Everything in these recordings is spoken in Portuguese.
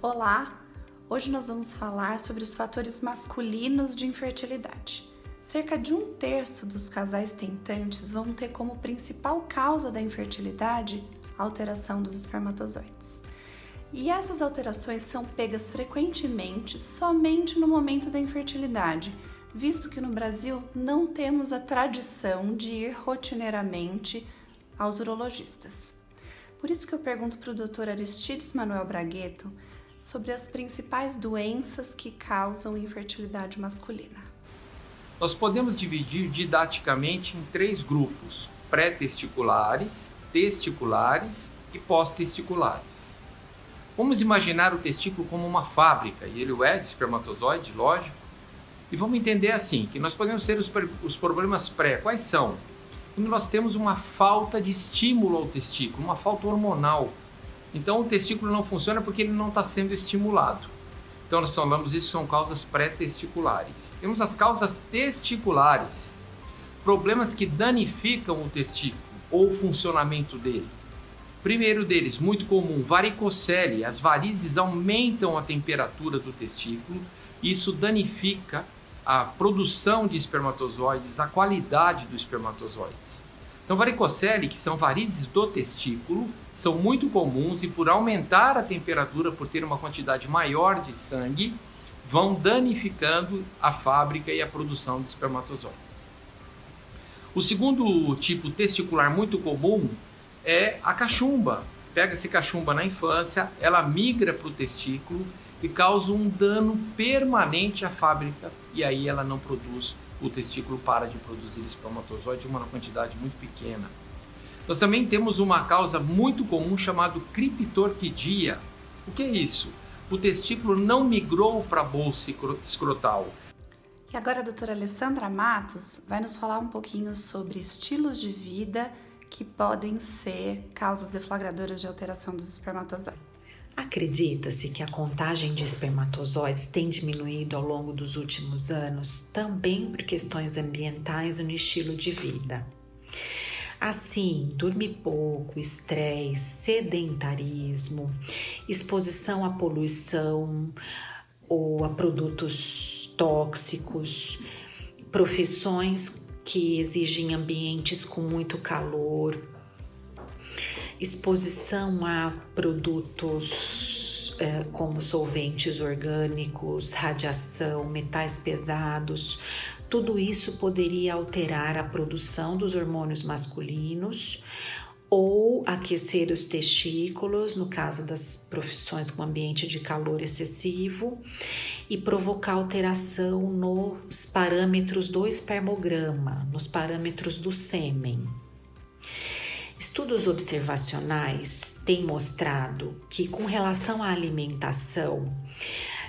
Olá! Hoje nós vamos falar sobre os fatores masculinos de infertilidade. Cerca de 1/3 dos casais tentantes vão ter como principal causa da infertilidade a alteração dos espermatozoides. E essas alterações são pegas frequentemente somente no momento da infertilidade, visto que no Brasil não temos a tradição de ir rotineiramente aos urologistas. Por isso que eu pergunto para o Dr. Aristides Manuel Bragueto sobre as principais doenças que causam infertilidade masculina. Nós podemos dividir didaticamente em 3 grupos: pré-testiculares, testiculares e pós-testiculares. Vamos imaginar o testículo como uma fábrica, e ele é de espermatozoide, lógico, e vamos entender assim, que nós podemos ter os problemas pré. Quais são? Quando nós temos uma falta de estímulo ao testículo, uma falta hormonal. Então o testículo não funciona porque ele não está sendo estimulado. Então nós falamos isso, são causas pré-testiculares. Temos as causas testiculares, problemas que danificam o testículo ou o funcionamento dele. Primeiro deles, muito comum, varicocele. As varizes aumentam a temperatura do testículo e isso danifica a produção de espermatozoides, a qualidade dos espermatozoides. Então, varicocele, que são varizes do testículo, são muito comuns e por aumentar a temperatura, por ter uma quantidade maior de sangue, vão danificando a fábrica e a produção de espermatozoides. O segundo tipo testicular muito comum é a cachumba. Pega-se cachumba na infância, ela migra para o testículo e causa um dano permanente à fábrica e aí ela não produz, o testículo para de produzir espermatozoide em uma quantidade muito pequena. Nós também temos uma causa muito comum chamada criptorquidia. O que é isso? O testículo não migrou para a bolsa escrotal. E agora a doutora Alessandra Matos vai nos falar um pouquinho sobre estilos de vida que podem ser causas deflagradoras de alteração dos espermatozoides. Acredita-se que a contagem de espermatozoides tem diminuído ao longo dos últimos anos, também por questões ambientais e no estilo de vida. Assim, dormir pouco, estresse, sedentarismo, exposição à poluição ou a produtos tóxicos, profissões que exigem ambientes com muito calor, exposição a produtos como solventes orgânicos, radiação, metais pesados, tudo isso poderia alterar a produção dos hormônios masculinos ou aquecer os testículos, no caso das profissões com ambiente de calor excessivo, e provocar alteração nos parâmetros do espermograma, nos parâmetros do sêmen. Estudos observacionais têm mostrado que, com relação à alimentação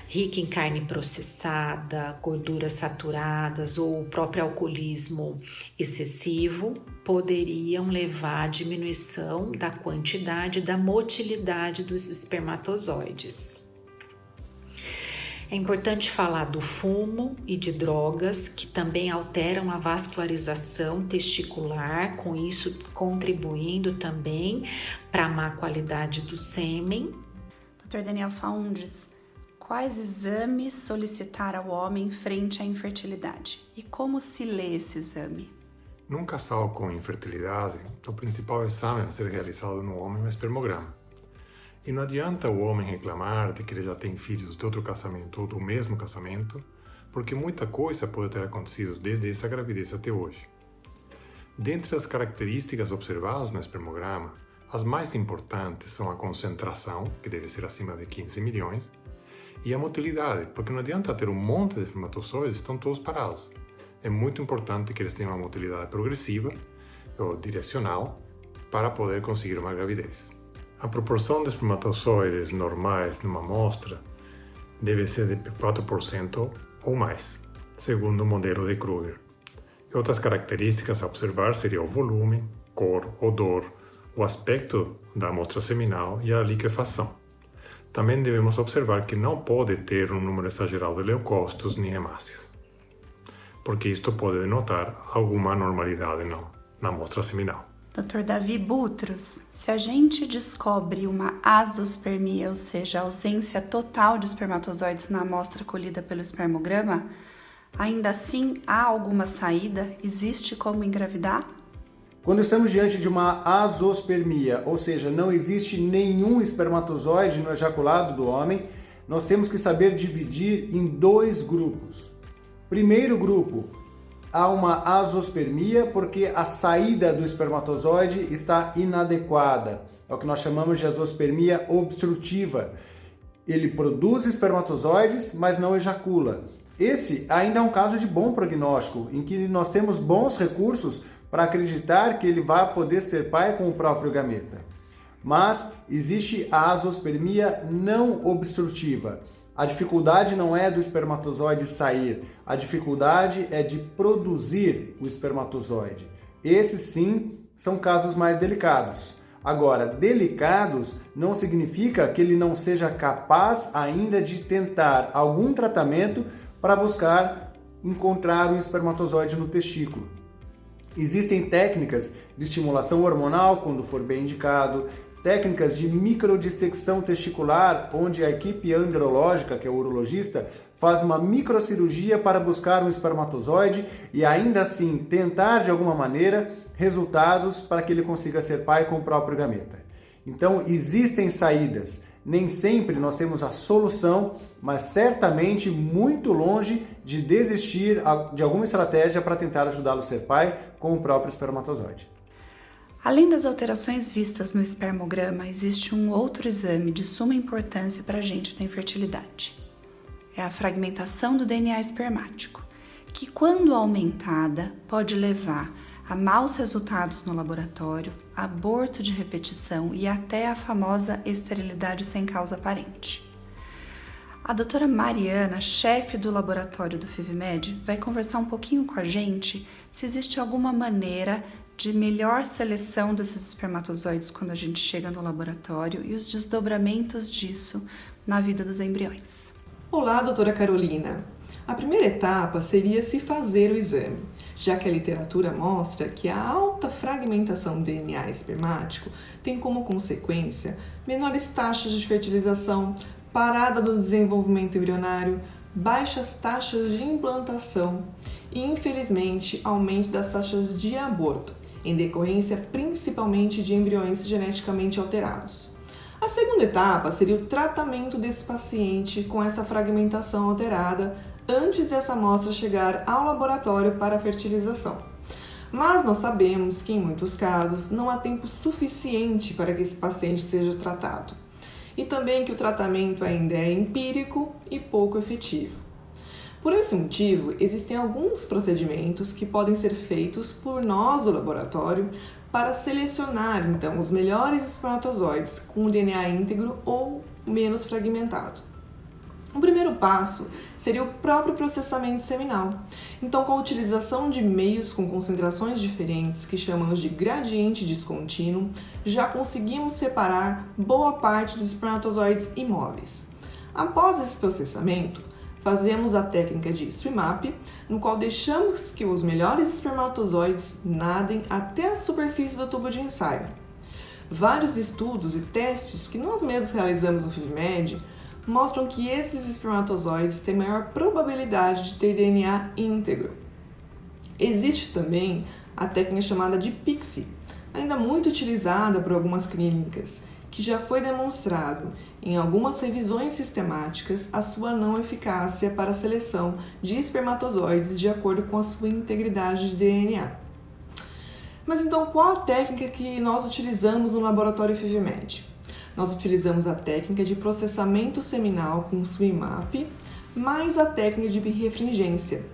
rica em carne processada, gorduras saturadas ou o próprio alcoolismo excessivo, poderiam levar à diminuição da quantidade e da motilidade dos espermatozoides. É importante falar do fumo e de drogas que também alteram a vascularização testicular, com isso contribuindo também para a má qualidade do sêmen. Dr. Daniel Faundes, quais exames solicitar ao homem frente à infertilidade e como se lê esse exame? Num casal com infertilidade, o principal exame a ser realizado no homem é o espermograma. E não adianta o homem reclamar de que ele já tem filhos de outro casamento ou do mesmo casamento, porque muita coisa pode ter acontecido desde essa gravidez até hoje. Dentre as características observadas no espermograma, as mais importantes são a concentração, que deve ser acima de 15 milhões, e a motilidade, porque não adianta ter um monte de espermatozoides, estão todos parados. É muito importante que eles tenham uma motilidade progressiva ou direcional para poder conseguir uma gravidez. A proporção de espermatozoides normais numa amostra deve ser de 4% ou mais, segundo o modelo de Kruger. E outras características a observar seriam o volume, cor, odor, o aspecto da amostra seminal e a liquefação. Também devemos observar que não pode ter um número exagerado de leucócitos nem hemácias, porque isto pode denotar alguma anormalidade na amostra seminal. Dr. Davi Butros, se a gente descobre uma azospermia, ou seja, a ausência total de espermatozoides na amostra colhida pelo espermograma, ainda assim há alguma saída? Existe como engravidar? Quando estamos diante de uma azospermia, ou seja, não existe nenhum espermatozoide no ejaculado do homem, nós temos que saber dividir em 2 grupos. Primeiro grupo, há uma azospermia porque a saída do espermatozoide está inadequada. É o que nós chamamos de azospermia obstrutiva. Ele produz espermatozoides, mas não ejacula. Esse ainda é um caso de bom prognóstico, em que nós temos bons recursos para acreditar que ele vai poder ser pai com o próprio gameta. Mas existe a azospermia não obstrutiva. A dificuldade não é do espermatozoide sair, a dificuldade é de produzir o espermatozoide. Esses sim são casos mais delicados. Agora, delicados não significa que ele não seja capaz ainda de tentar algum tratamento para buscar encontrar o espermatozoide no testículo. Existem técnicas de estimulação hormonal, quando for bem indicado, técnicas de microdissecção testicular, onde a equipe andrológica, que é o urologista, faz uma microcirurgia para buscar um espermatozoide e ainda assim tentar de alguma maneira resultados para que ele consiga ser pai com o próprio gameta. Então existem saídas. Nem sempre nós temos a solução, mas certamente muito longe de desistir de alguma estratégia para tentar ajudá-lo a ser pai com o próprio espermatozoide. Além das alterações vistas no espermograma, existe um outro exame de suma importância para a gente da infertilidade. É a fragmentação do DNA espermático, que quando aumentada pode levar a maus resultados no laboratório, aborto de repetição e até a famosa esterilidade sem causa aparente. A doutora Mariana, chefe do laboratório do FIVMED, vai conversar um pouquinho com a gente se existe alguma maneira de melhor seleção desses espermatozoides quando a gente chega no laboratório e os desdobramentos disso na vida dos embriões. Olá, doutora Carolina! A primeira etapa seria se fazer o exame, já que a literatura mostra que a alta fragmentação do DNA espermático tem como consequência menores taxas de fertilização, parada do desenvolvimento embrionário, baixas taxas de implantação e, infelizmente, aumento das taxas de aborto, em decorrência principalmente de embriões geneticamente alterados. A segunda etapa seria o tratamento desse paciente com essa fragmentação alterada antes dessa amostra chegar ao laboratório para a fertilização. Mas nós sabemos que em muitos casos não há tempo suficiente para que esse paciente seja tratado. E também que o tratamento ainda é empírico e pouco efetivo. Por esse motivo, existem alguns procedimentos que podem ser feitos por nós do laboratório para selecionar, então, os melhores espermatozoides com o DNA íntegro ou menos fragmentado. O primeiro passo seria o próprio processamento seminal. Então, com a utilização de meios com concentrações diferentes, que chamamos de gradiente descontínuo, já conseguimos separar boa parte dos espermatozoides imóveis. Após esse processamento, fazemos a técnica de swim-up, no qual deixamos que os melhores espermatozoides nadem até a superfície do tubo de ensaio. Vários estudos e testes que nós mesmos realizamos no FIVMED mostram que esses espermatozoides têm maior probabilidade de ter DNA íntegro. Existe também a técnica chamada de PIXI, ainda muito utilizada por algumas clínicas, que já foi demonstrado em algumas revisões sistemáticas a sua não eficácia para a seleção de espermatozoides de acordo com a sua integridade de DNA. Mas então, qual a técnica que nós utilizamos no laboratório FIVMED? Nós utilizamos a técnica de processamento seminal com swim-up, mais a técnica de birrefringência,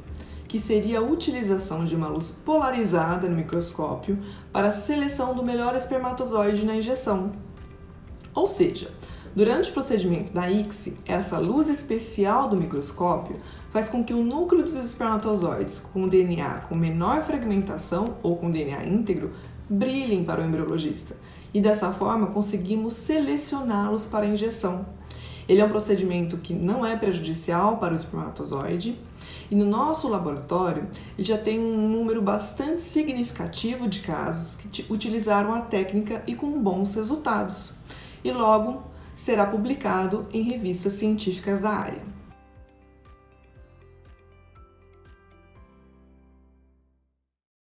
que seria a utilização de uma luz polarizada no microscópio para a seleção do melhor espermatozoide na injeção. Ou seja, durante o procedimento da ICSI, essa luz especial do microscópio faz com que o núcleo dos espermatozoides com DNA com menor fragmentação ou com DNA íntegro brilhem para o embriologista e dessa forma conseguimos selecioná-los para a injeção. Ele é um procedimento que não é prejudicial para o espermatozoide e no nosso laboratório ele já tem um número bastante significativo de casos que utilizaram a técnica e com bons resultados. E logo será publicado em revistas científicas da área.